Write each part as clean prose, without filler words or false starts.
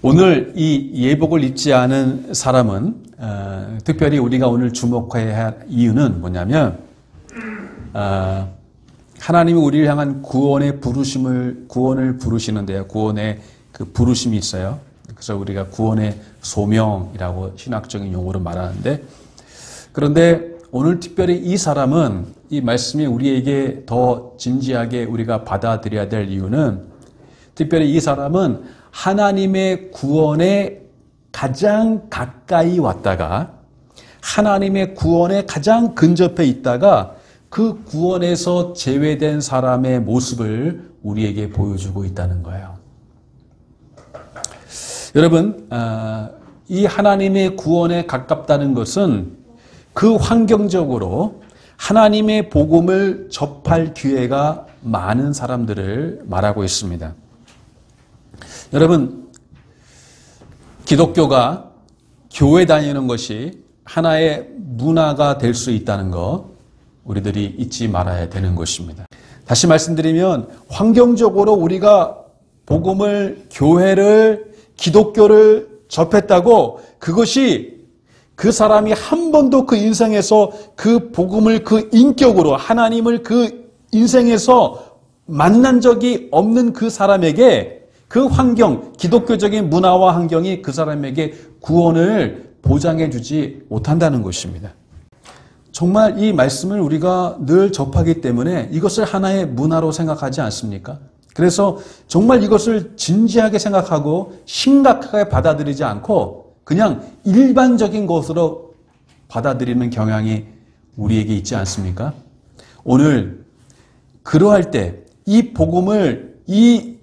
오늘 이 예복을 입지 않은 사람은 특별히 우리가 오늘 주목해야 할 이유는 뭐냐면 하나님이 우리를 향한 구원을 부르시는데요. 구원의 그 부르심이 있어요. 그래서 우리가 구원의 소명이라고 신학적인 용어로 말하는데, 그런데 오늘 특별히 이 사람은 이 말씀이 우리에게 더 진지하게 우리가 받아들여야 될 이유는, 특별히 이 사람은 하나님의 구원에 가장 가까이 왔다가 하나님의 구원에 가장 근접해 있다가 그 구원에서 제외된 사람의 모습을 우리에게 보여주고 있다는 거예요. 여러분, 이 하나님의 구원에 가깝다는 것은 그 환경적으로 하나님의 복음을 접할 기회가 많은 사람들을 말하고 있습니다. 여러분, 기독교가 교회 다니는 것이 하나의 문화가 될 수 있다는 것, 우리들이 잊지 말아야 되는 것입니다. 다시 말씀드리면 환경적으로 우리가 복음을, 교회를, 기독교를 접했다고 그것이 그 사람이 한 번도 그 인생에서 그 복음을, 그 인격으로 하나님을 그 인생에서 만난 적이 없는 그 사람에게 그 환경, 기독교적인 문화와 환경이 그 사람에게 구원을 보장해 주지 못한다는 것입니다. 정말 이 말씀을 우리가 늘 접하기 때문에 이것을 하나의 문화로 생각하지 않습니까? 그래서 정말 이것을 진지하게 생각하고 심각하게 받아들이지 않고 그냥 일반적인 것으로 받아들이는 경향이 우리에게 있지 않습니까? 오늘 그러할 때 이 복음을, 이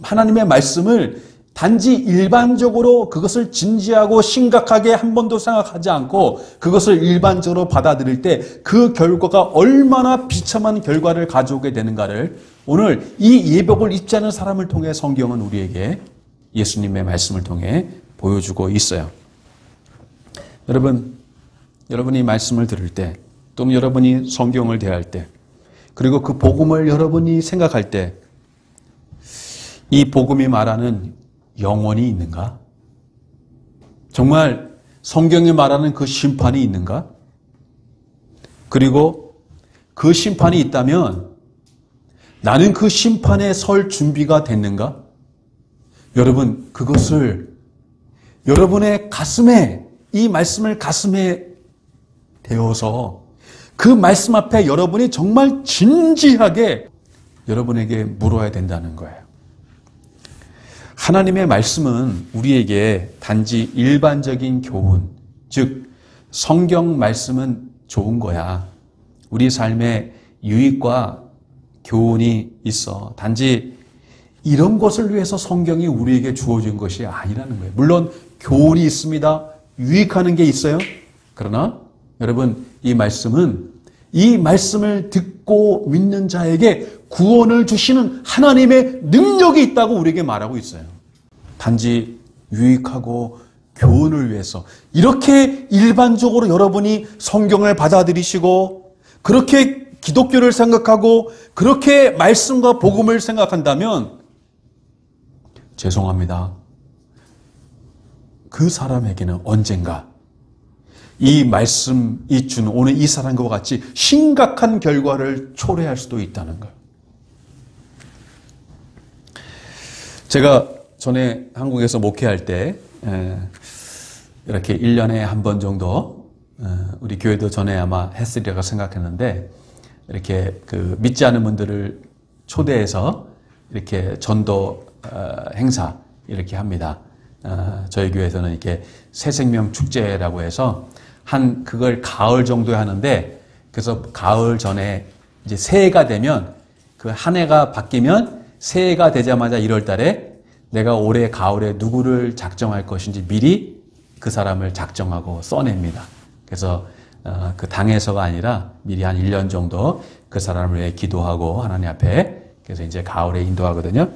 하나님의 말씀을 단지 일반적으로 그것을 진지하고 심각하게 한 번도 생각하지 않고 그것을 일반적으로 받아들일 때 그 결과가 얼마나 비참한 결과를 가져오게 되는가를 오늘 이 예복을 입지 않은 사람을 통해 성경은 우리에게 예수님의 말씀을 통해 보여주고 있어요. 여러분이 말씀을 들을 때, 또는 여러분이 성경을 대할 때, 그리고 그 복음을 여러분이 생각할 때 이 복음이 말하는 영원이 있는가? 정말 성경이 말하는 그 심판이 있는가? 그리고 그 심판이 있다면 나는 그 심판에 설 준비가 됐는가? 여러분, 그것을 여러분의 가슴에, 이 말씀을 가슴에 대어서 그 말씀 앞에 여러분이 정말 진지하게 여러분에게 물어야 된다는 거예요. 하나님의 말씀은 우리에게 단지 일반적인 교훈, 즉 성경 말씀은 좋은 거야. 우리 삶에 유익과 교훈이 있어. 단지 이런 것을 위해서 성경이 우리에게 주어진 것이 아니라는 거예요. 물론 교훈이 있습니다. 유익하는 게 있어요. 그러나 여러분, 이 말씀은 이 말씀을 듣고 믿는 자에게 구원을 주시는 하나님의 능력이 있다고 우리에게 말하고 있어요. 단지 유익하고 교훈을 위해서 이렇게 일반적으로 여러분이 성경을 받아들이시고 그렇게 기독교를 생각하고 그렇게 말씀과 복음을 생각한다면 죄송합니다. 그 사람에게는 언젠가 이 말씀이 주는 오늘 이 사람과 같이 심각한 결과를 초래할 수도 있다는 거예요. 제가 전에 한국에서 목회할 때 이렇게 1년에 한 번 정도 우리 교회도 전에 아마 했으리라고 생각했는데 이렇게 그 믿지 않은 분들을 초대해서 이렇게 전도 행사 이렇게 합니다. 저희 교회에서는 이렇게 새생명 축제라고 해서 그걸 가을 정도에 하는데, 그래서 가을 전에 이제 새해가 되면 그 한 해가 바뀌면 새해가 되자마자 1월 달에 내가 올해 가을에 누구를 작정할 것인지 미리 그 사람을 작정하고 써냅니다. 그래서 그 당에서가 아니라 미리 한 1년 정도 그 사람을 위해 기도하고 하나님 앞에, 그래서 이제 가을에 인도하거든요.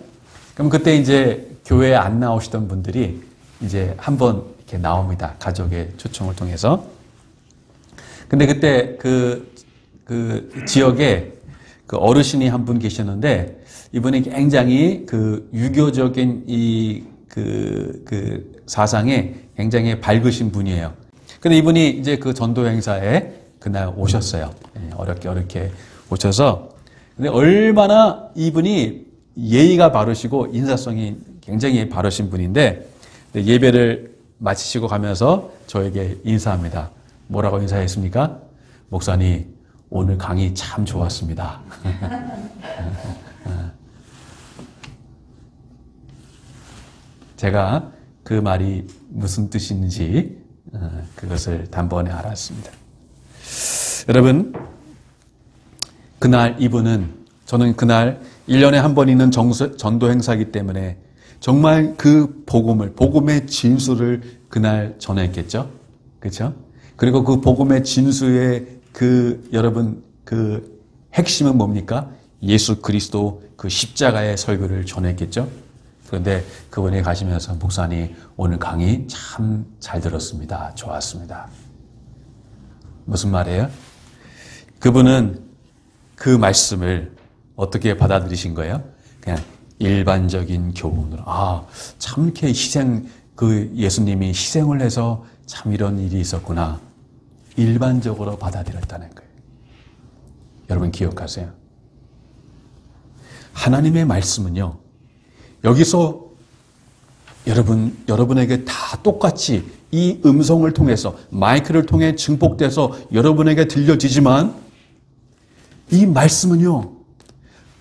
그럼 그때 이제 교회에 안 나오시던 분들이 이제 한번 이렇게 나옵니다. 가족의 초청을 통해서. 근데 그때 그 지역에 그 어르신이 한 분 계셨는데, 이분이 굉장히 그 유교적인 이 그 사상에 굉장히 밝으신 분이에요. 근데 이분이 이제 그 전도 행사에 그날 오셨어요. 어렵게 오셔서. 근데 얼마나 이분이 예의가 바르시고 인사성이 굉장히 바르신 분인데 예배를 마치시고 가면서 저에게 인사합니다. 뭐라고 인사했습니까? 목사님, 오늘 강의 참 좋았습니다. 제가 그 말이 무슨 뜻인지 그것을 단번에 알았습니다. 여러분, 그날 저는 그날 1년에 한 번 있는 전도 행사이기 때문에 정말 그 복음의 진수를 그날 전했겠죠? 그렇죠? 그리고 그 복음의 진수의 여러분, 그 핵심은 뭡니까? 예수 그리스도 그 십자가의 설교를 전했겠죠? 그런데 그분이 가시면서 목사님, 오늘 강의 참 잘 들었습니다. 좋았습니다. 무슨 말이에요? 그분은 그 말씀을 어떻게 받아들이신 거예요? 그냥 일반적인 교훈으로. 참 이렇게 예수님이 희생을 해서 참 이런 일이 있었구나. 일반적으로 받아들였다는 거예요. 여러분 기억하세요. 하나님의 말씀은요, 여기서 여러분에게 다 똑같이 이 음성을 통해서, 마이크를 통해 증폭돼서 여러분에게 들려지지만, 이 말씀은요,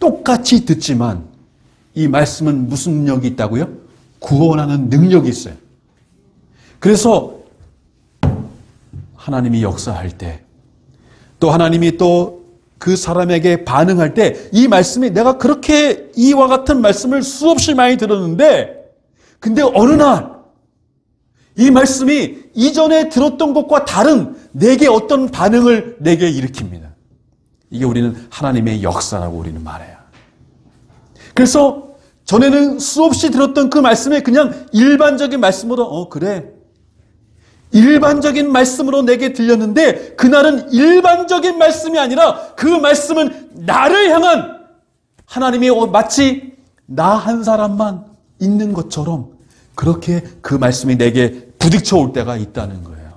똑같이 듣지만, 이 말씀은 무슨 능력이 있다고요? 구원하는 능력이 있어요. 그래서 하나님이 역사할 때, 또 하나님이 또 그 사람에게 반응할 때, 이 말씀이 내가 그렇게 이와 같은 말씀을 수없이 많이 들었는데, 근데 어느 날, 이 말씀이 이전에 들었던 것과 다른 내게 어떤 반응을 내게 일으킵니다. 이게 우리는 하나님의 역사라고 우리는 말해요. 그래서 전에는 수없이 들었던 그 말씀에 그냥 일반적인 말씀으로 그래. 일반적인 말씀으로 내게 들렸는데 그날은 일반적인 말씀이 아니라 그 말씀은 나를 향한 하나님이 마치 나 한 사람만 있는 것처럼 그렇게 그 말씀이 내게 부딪혀 올 때가 있다는 거예요.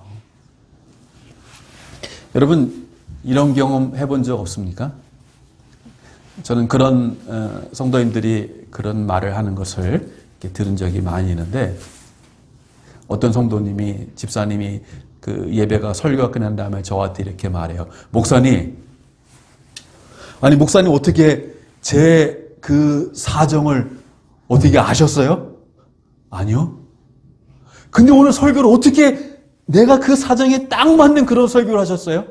여러분 이런 경험 해본 적 없습니까? 저는 그런 성도님들이 그런 말을 하는 것을 들은 적이 많이 있는데 어떤 성도님이 집사님이 그 예배가 설교가 끝난 다음에 저한테 이렇게 말해요. 목사님 어떻게 제 그 사정을 어떻게 아셨어요? 아니요. 근데 오늘 설교를 어떻게 내가 그 사정에 딱 맞는 그런 설교를 하셨어요?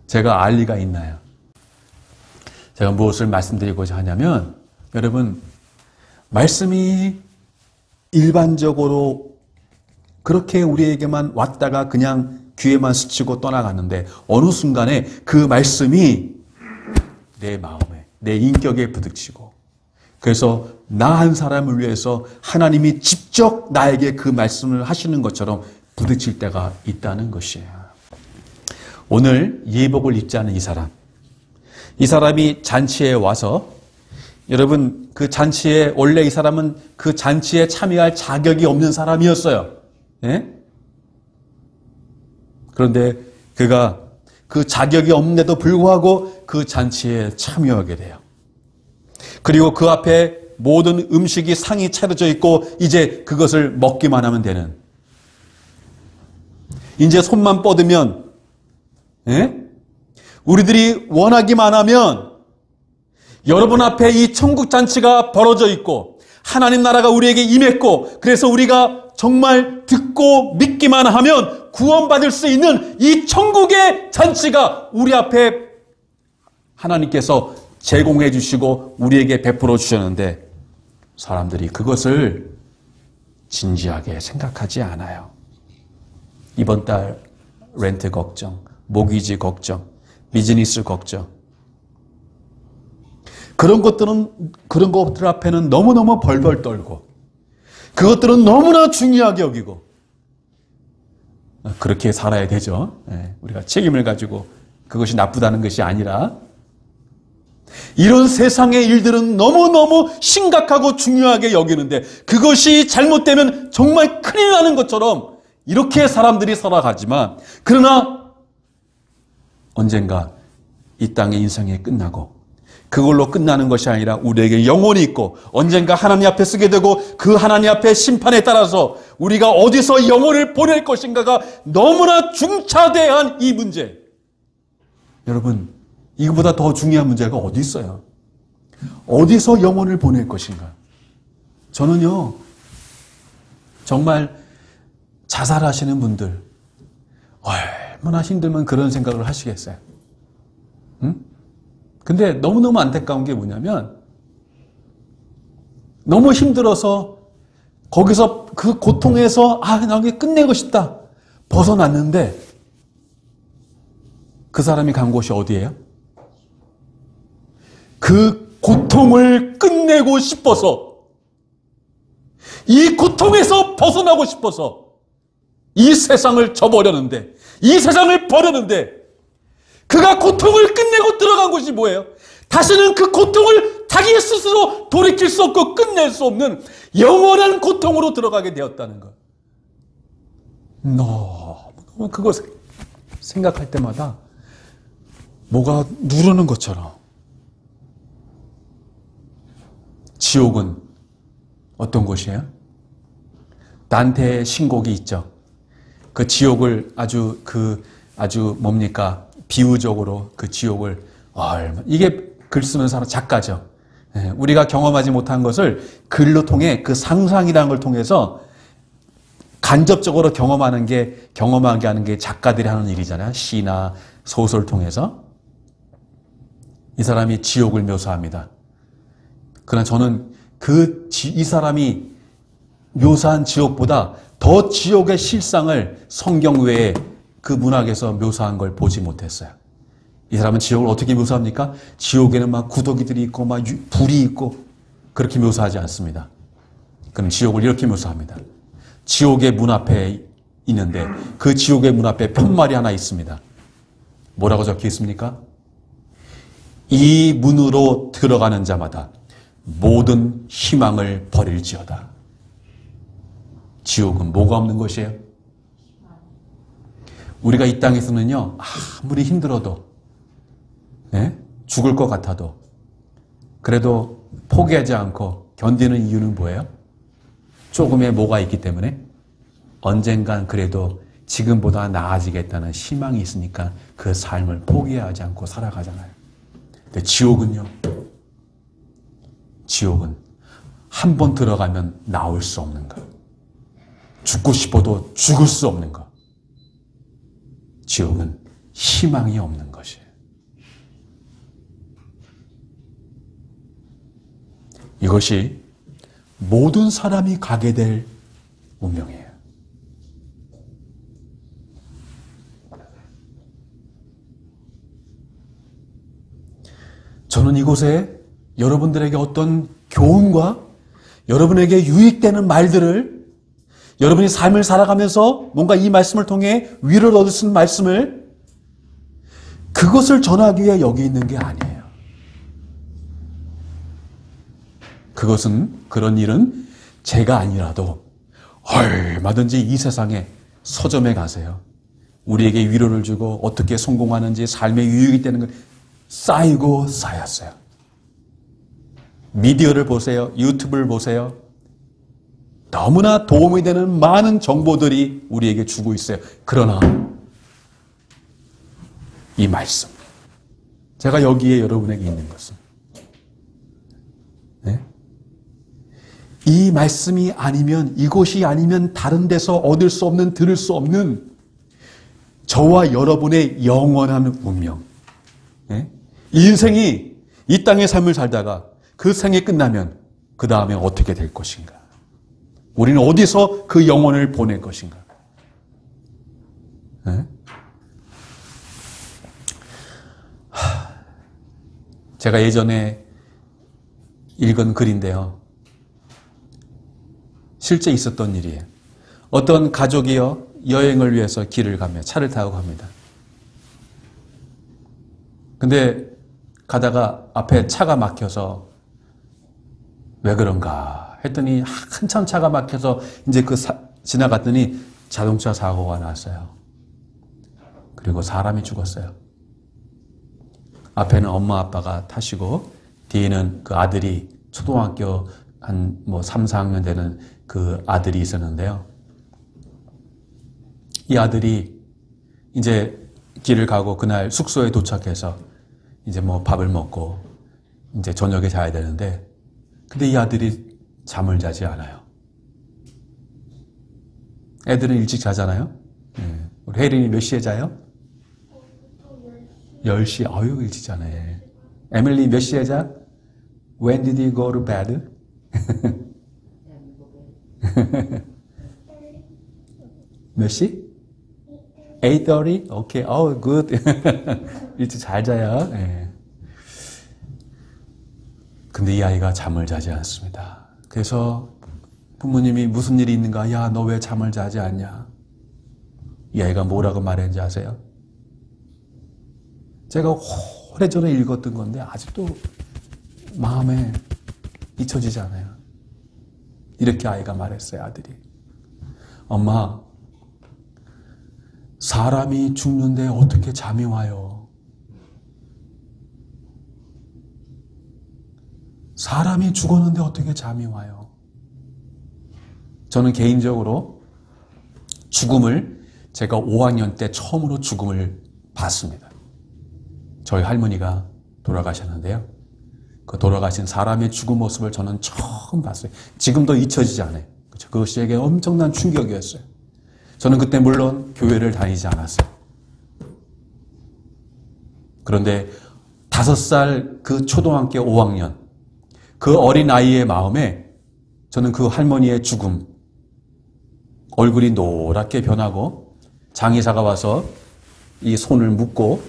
제가 알 리가 있나요? 제가 무엇을 말씀드리고자 하냐면 여러분 말씀이 일반적으로 그렇게 우리에게만 왔다가 그냥 귀에만 스치고 떠나갔는데 어느 순간에 그 말씀이 내 마음에 내 인격에 부딪히고 그래서 나 한 사람을 위해서 하나님이 직접 나에게 그 말씀을 하시는 것처럼 부딪힐 때가 있다는 것이에요. 오늘 예복을 입지 않은 이 사람이 잔치에 와서 여러분 그 잔치에 원래 이 사람은 그 잔치에 참여할 자격이 없는 사람이었어요. 예? 그런데 그가 그 자격이 없는데도 불구하고 그 잔치에 참여하게 돼요. 그리고 그 앞에 모든 음식이 상이 차려져 있고 이제 그것을 먹기만 하면 되는 이제 손만 뻗으면 예? 우리들이 원하기만 하면 여러분 앞에 이 천국 잔치가 벌어져 있고 하나님 나라가 우리에게 임했고 그래서 우리가 정말 듣고 믿기만 하면 구원받을 수 있는 이 천국의 잔치가 우리 앞에 하나님께서 제공해 주시고 우리에게 베풀어 주셨는데 사람들이 그것을 진지하게 생각하지 않아요. 이번 달 렌트 걱정, 모기지 걱정, 비즈니스 걱정. 그런 것들 앞에는 너무너무 벌벌 떨고 그것들은 너무나 중요하게 여기고 그렇게 살아야 되죠. 우리가 책임을 가지고 그것이 나쁘다는 것이 아니라 이런 세상의 일들은 너무너무 심각하고 중요하게 여기는데 그것이 잘못되면 정말 큰일 나는 것처럼 이렇게 사람들이 살아가지만 그러나 언젠가 이 땅의 인생이 끝나고 그걸로 끝나는 것이 아니라 우리에게 영혼이 있고 언젠가 하나님 앞에 서게 되고 그 하나님 앞에 심판에 따라서 우리가 어디서 영혼을 보낼 것인가가 너무나 중차대한 이 문제. 여러분, 이거보다 더 중요한 문제가 어디 있어요? 어디서 영혼을 보낼 것인가? 저는요, 정말 자살하시는 분들 얼마나 힘들면 그런 생각을 하시겠어요? 응? 근데 너무너무 안타까운 게 뭐냐면 너무 힘들어서 거기서 그 고통에서 나 이게 끝내고 싶다 벗어났는데 그 사람이 간 곳이 어디예요? 그 고통을 끝내고 싶어서 이 고통에서 벗어나고 싶어서 이 세상을 져버렸는데 이 세상을 버렸는데 그가 고통을 끝내고 들어간 곳이 뭐예요? 다시는 그 고통을 자기 스스로 돌이킬 수 없고 끝낼 수 없는 영원한 고통으로 들어가게 되었다는 것. 너무 그거 생각할 때마다 뭐가 누르는 것처럼. 지옥은 어떤 곳이에요? 단테의 신곡이 있죠. 그 지옥을 아주 뭡니까? 비유적으로 그 지옥을 이게 글 쓰는 사람 작가죠. 우리가 경험하지 못한 것을 글로 통해 그 상상이라는 걸 통해서 간접적으로 경험하게 하는 게 작가들이 하는 일이잖아요. 시나 소설 통해서. 이 사람이 지옥을 묘사합니다. 그러나 저는 이 사람이 묘사한 지옥보다 더 지옥의 실상을 성경 외에 그 문학에서 묘사한 걸 보지 못했어요. 이 사람은 지옥을 어떻게 묘사합니까? 지옥에는 막 구더기들이 있고 막 불이 있고 그렇게 묘사하지 않습니다. 그럼 지옥을 이렇게 묘사합니다. 지옥의 문 앞에 있는데 그 지옥의 문 앞에 편말이 하나 있습니다. 뭐라고 적혀 있습니까? 이 문으로 들어가는 자마다 모든 희망을 버릴지어다. 지옥은 뭐가 없는 것이에요? 우리가 이 땅에서는요, 아무리 힘들어도, 죽을 것 같아도, 그래도 포기하지 않고 견디는 이유는 뭐예요? 조금의 뭐가 있기 때문에 언젠간 그래도 지금보다 나아지겠다는 희망이 있으니까 그 삶을 포기하지 않고 살아가잖아요. 근데 지옥은요, 지옥은 한 번 들어가면 나올 수 없는 것. 죽고 싶어도 죽을 수 없는 것. 지옥은 희망이 없는 것이에요. 이것이 모든 사람이 가게 될 운명이에요. 저는 이곳에 여러분들에게 어떤 교훈과 여러분에게 유익되는 말들을 여러분이 삶을 살아가면서 뭔가 이 말씀을 통해 위로를 얻을 수 있는 말씀을 그것을 전하기 위해 여기 있는 게 아니에요. 그런 일은 제가 아니라도 얼마든지 이 세상에 서점에 가세요. 우리에게 위로를 주고 어떻게 성공하는지 삶의 유익이 되는 걸 쌓이고 쌓였어요. 미디어를 보세요. 유튜브를 보세요. 너무나 도움이 되는 많은 정보들이 우리에게 주고 있어요. 그러나 이 말씀, 제가 여기에 여러분에게 있는 것은 이 말씀이 아니면, 이곳이 아니면 다른 데서 얻을 수 없는, 들을 수 없는 저와 여러분의 영원한 운명. 이 인생이 이 땅의 삶을 살다가 그 생이 끝나면 그 다음에 어떻게 될 것인가? 우리는 어디서 그 영혼을 보낼 것인가? 제가 예전에 읽은 글인데요. 실제 있었던 일이에요. 어떤 가족이요, 여행을 위해서 길을 가며 차를 타고 갑니다. 근데 가다가 앞에 차가 막혀서 왜 그런가 했더니 한참 차가 막혀서 이제 지나갔더니 자동차 사고가 났어요. 그리고 사람이 죽었어요. 앞에는 엄마 아빠가 타시고 뒤에는 그 아들이 초등학교 한 3, 4학년 되는 그 아들이 있었는데요. 이 아들이 이제 길을 가고 그날 숙소에 도착해서 이제 밥을 먹고 이제 저녁에 자야 되는데 근데 이 아들이 잠을 자지 않아요. 애들은 일찍 자잖아요. 우리 혜린이 몇 시에 자요? 10시. 아유 일찍 자네. 에밀리 몇 시에 자? When did you go to bed? 몇 시? 8:30? 오케이. Oh, good. 일찍 잘 자요. 네. 근데 이 아이가 잠을 자지 않습니다. 그래서 부모님이 무슨 일이 있는가? 야, 너 왜 잠을 자지 않냐? 이 아이가 뭐라고 말했는지 아세요? 제가 오래전에 읽었던 건데 아직도 마음에 잊혀지지 않아요. 이렇게 아이가 말했어요, 아들이. 엄마, 사람이 죽는데 어떻게 잠이 와요? 사람이 죽었는데 어떻게 잠이 와요? 저는 개인적으로 죽음을 제가 5학년 때 처음으로 죽음을 봤습니다. 저희 할머니가 돌아가셨는데요. 그 돌아가신 사람의 죽은 모습을 저는 처음 봤어요. 지금도 잊혀지지 않아요. 그것이 제게 엄청난 충격이었어요. 저는 그때 물론 교회를 다니지 않았어요. 그런데 5살 그 초등학교 5학년 그 어린 아이의 마음에 저는 그 할머니의 죽음, 얼굴이 노랗게 변하고 장의사가 와서 이 손을 묶고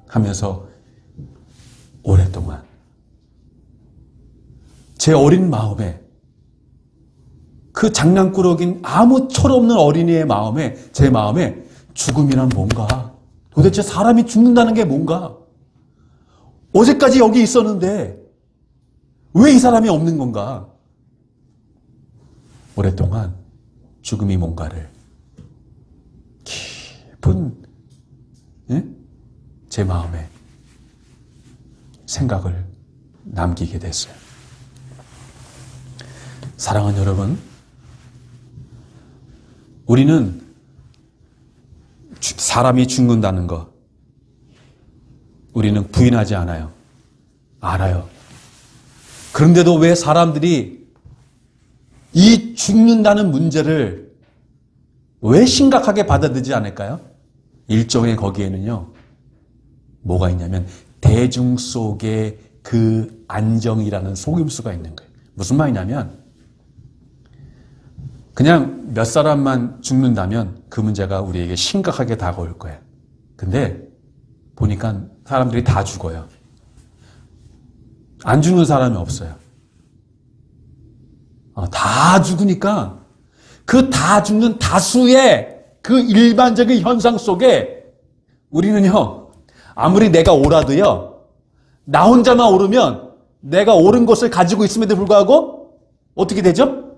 하면서 오랫동안 제 어린 마음에 그 장난꾸러기인 아무 철없는 어린이의 마음에 제 마음에 죽음이란 뭔가 도대체 사람이 죽는다는 게 뭔가 어제까지 여기 있었는데 왜 이 사람이 없는 건가 오랫동안 죽음이 뭔가를 깊은 제 마음에 생각을 남기게 됐어요. 사랑하는 여러분, 우리는 사람이 죽는다는 것 우리는 부인하지 않아요. 알아요. 그런데도 왜 사람들이 이 죽는다는 문제를 왜 심각하게 받아들이지 않을까요? 일종의 거기에는요. 뭐가 있냐면 대중 속에 그 안정이라는 속임수가 있는 거예요. 무슨 말이냐면 그냥 몇 사람만 죽는다면 그 문제가 우리에게 심각하게 다가올 거예요. 근데 보니까 사람들이 다 죽어요. 안 죽는 사람이 없어요. 다 죽으니까 그 다 죽는 다수의 그 일반적인 현상 속에 우리는요, 아무리 내가 옳아도요, 나 혼자만 옳으면 내가 옳은 것을 가지고 있음에도 불구하고 어떻게 되죠?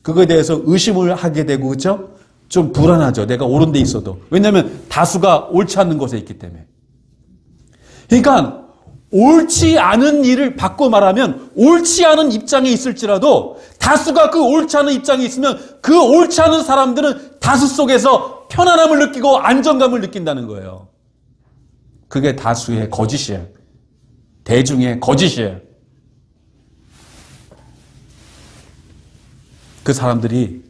그거에 대해서 의심을 하게 되고, 그렇죠? 좀 불안하죠. 내가 옳은 데 있어도. 왜냐하면 다수가 옳지 않는 것에 있기 때문에. 그러니까 옳지 않은 일을 바꿔 말하면 옳지 않은 입장에 있을지라도 다수가 그 옳지 않은 입장에 있으면 그 옳지 않은 사람들은 다수 속에서 편안함을 느끼고 안정감을 느낀다는 거예요. 그게 다수의 거짓이에요. 대중의 거짓이에요. 그 사람들이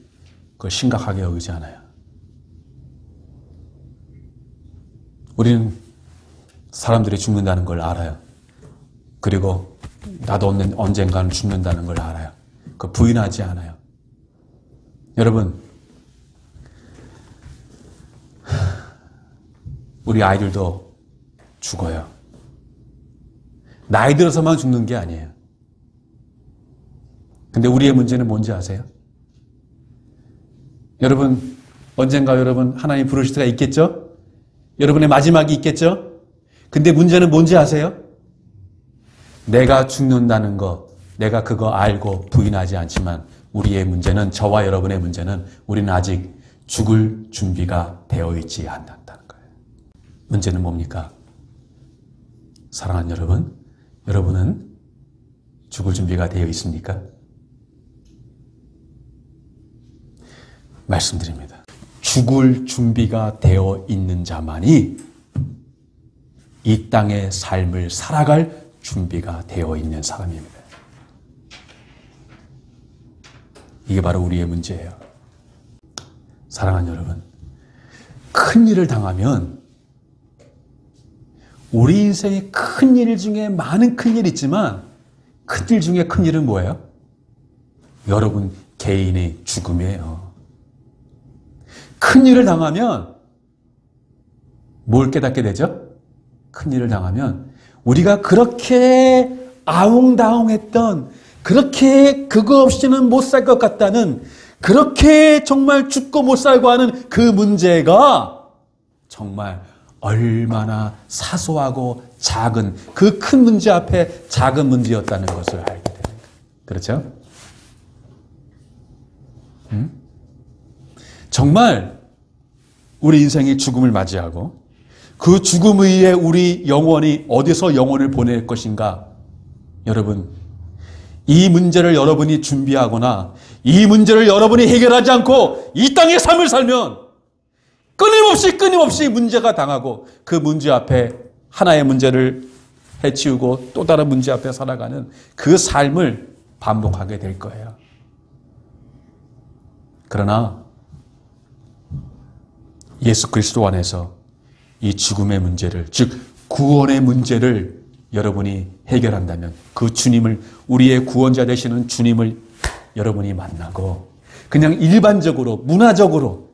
그걸 심각하게 여기지 않아요. 우리는 사람들이 죽는다는 걸 알아요. 그리고 나도 언젠가는 죽는다는 걸 알아요. 그 부인하지 않아요. 여러분, 우리 아이들도 죽어요. 나이 들어서만 죽는 게 아니에요. 근데 우리의 문제는 뭔지 아세요? 여러분, 언젠가 여러분 하나님 부르실 때가 있겠죠? 여러분의 마지막이 있겠죠? 근데 문제는 뭔지 아세요? 내가 죽는다는 거, 내가 그거 알고 부인하지 않지만 우리의 문제는, 저와 여러분의 문제는 우리는 아직 죽을 준비가 되어 있지 않는다는 거예요. 문제는 뭡니까? 사랑하는 여러분, 여러분은 죽을 준비가 되어 있습니까? 말씀드립니다. 죽을 준비가 되어 있는 자만이 이 땅의 삶을 살아갈 준비가 되어 있는 사람입니다. 이게 바로 우리의 문제예요. 사랑하는 여러분, 큰 일을 당하면 우리 인생의 큰 일 중에 많은 큰 일이 있지만 큰 일 중에 큰 일은 뭐예요? 여러분 개인의 죽음이에요. 큰 일을 당하면 뭘 깨닫게 되죠? 큰 일을 당하면 우리가 그렇게 아웅다웅했던, 그렇게 그거 없이는 못 살 것 같다는, 그렇게 정말 죽고 못 살고 하는 그 문제가 정말 얼마나 사소하고 작은, 그 큰 문제 앞에 작은 문제였다는 것을 알게 되는 거예요. 그렇죠? 정말 우리 인생이 죽음을 맞이하고 그 죽음 위에 우리 영혼이 어디서 영혼을 보낼 것인가? 여러분, 이 문제를 여러분이 준비하거나 이 문제를 여러분이 해결하지 않고 이 땅의 삶을 살면 끊임없이 문제가 당하고 그 문제 앞에 하나의 문제를 해치우고 또 다른 문제 앞에 살아가는 그 삶을 반복하게 될 거예요. 그러나 예수 그리스도 안에서 이 죽음의 문제를, 즉 구원의 문제를 여러분이 해결한다면 그 주님을, 우리의 구원자 되시는 주님을 여러분이 만나고 그냥 일반적으로 문화적으로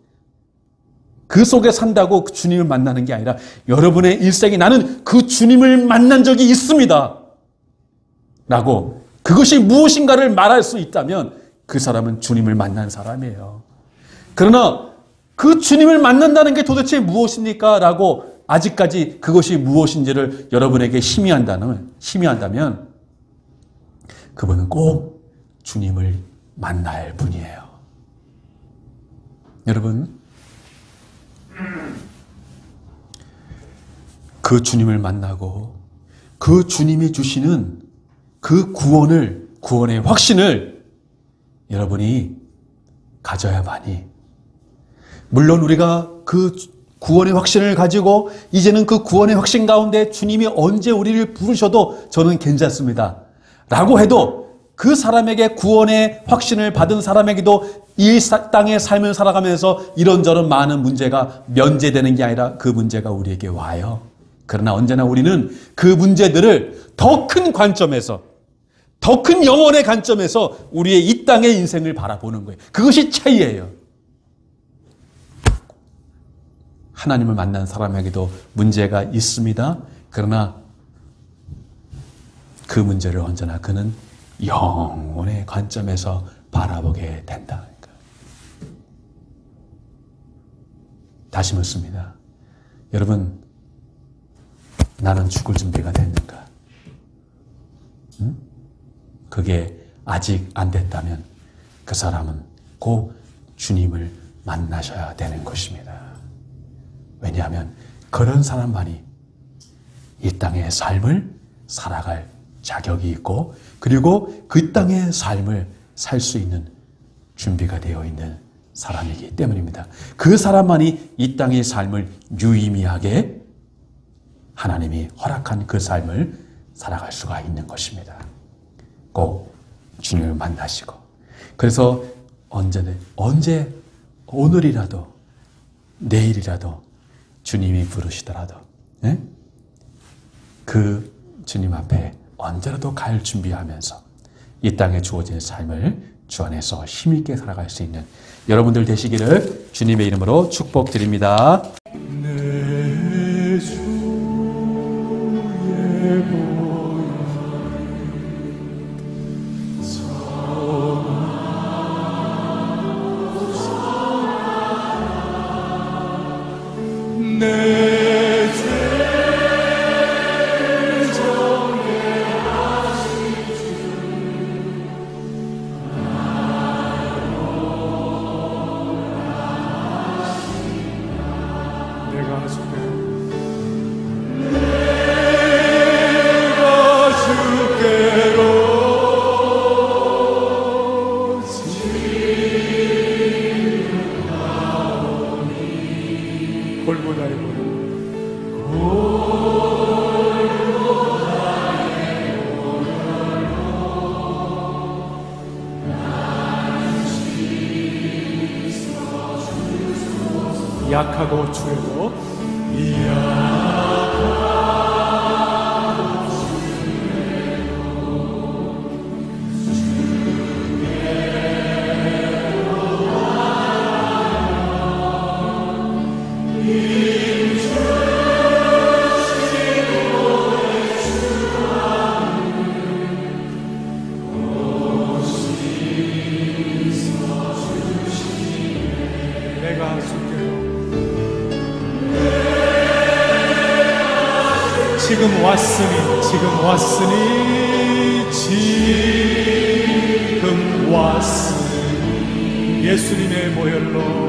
그 속에 산다고 그 주님을 만나는 게 아니라 여러분의 일생에 나는 그 주님을 만난 적이 있습니다 라고 그것이 무엇인가를 말할 수 있다면 그 사람은 주님을 만난 사람이에요. 그러나 그 주님을 만난다는 게 도대체 무엇입니까? 라고 아직까지 그것이 무엇인지를 여러분에게 심의한다면 그분은 꼭 주님을 만나야 할 분이에요. 여러분, 그 주님을 만나고 그 주님이 주시는 그 구원의 확신을 여러분이 가져야만이, 물론 우리가 그 구원의 확신을 가지고 이제는 그 구원의 확신 가운데 주님이 언제 우리를 부르셔도 저는 괜찮습니다 라고 해도 그 사람에게 구원의 확신을 받은 사람에게도 이 땅의 삶을 살아가면서 이런저런 많은 문제가 면제되는 게 아니라 그 문제가 우리에게 와요. 그러나 언제나 우리는 그 문제들을 더 큰 관점에서, 더 큰 영혼의 관점에서 우리의 이 땅의 인생을 바라보는 거예요. 그것이 차이예요. 하나님을 만난 사람에게도 문제가 있습니다. 그러나 그 문제를 언제나 그는 영혼의 관점에서 바라보게 된다. 다시 묻습니다. 여러분, 나는 죽을 준비가 됐는가? 그게 아직 안 됐다면 그 사람은 꼭 주님을 만나셔야 되는 것입니다. 왜냐하면 그런 사람만이 이 땅의 삶을 살아갈 자격이 있고 그리고 그 땅의 삶을 살 수 있는 준비가 되어 있는 사람이기 때문입니다. 그 사람만이 이 땅의 삶을 유의미하게 하나님이 허락한 그 삶을 살아갈 수가 있는 것입니다. 꼭 주님을 만나시고, 그래서 오늘이라도 내일이라도 주님이 부르시더라도 그 주님 앞에 언제라도 갈 준비하면서 이 땅에 주어진 삶을 주 안에서 힘있게 살아갈 수 있는 여러분들 되시기를 주님의 이름으로 축복드립니다. 내 주의 보혈 약하고 주에도 내가 줄게요. 지금 왔으니 예수님의 보혈로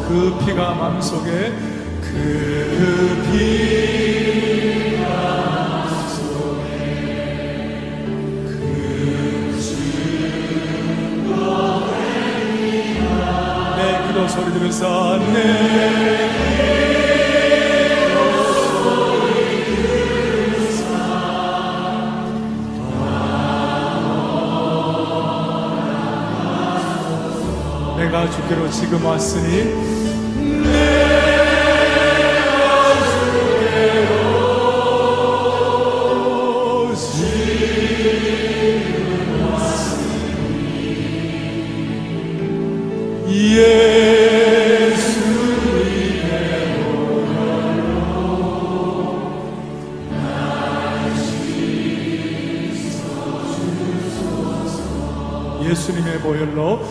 그 피가 마음속에 기도 소리 들으면서 내가 주께로 지금 왔으니 예수님의 보혈로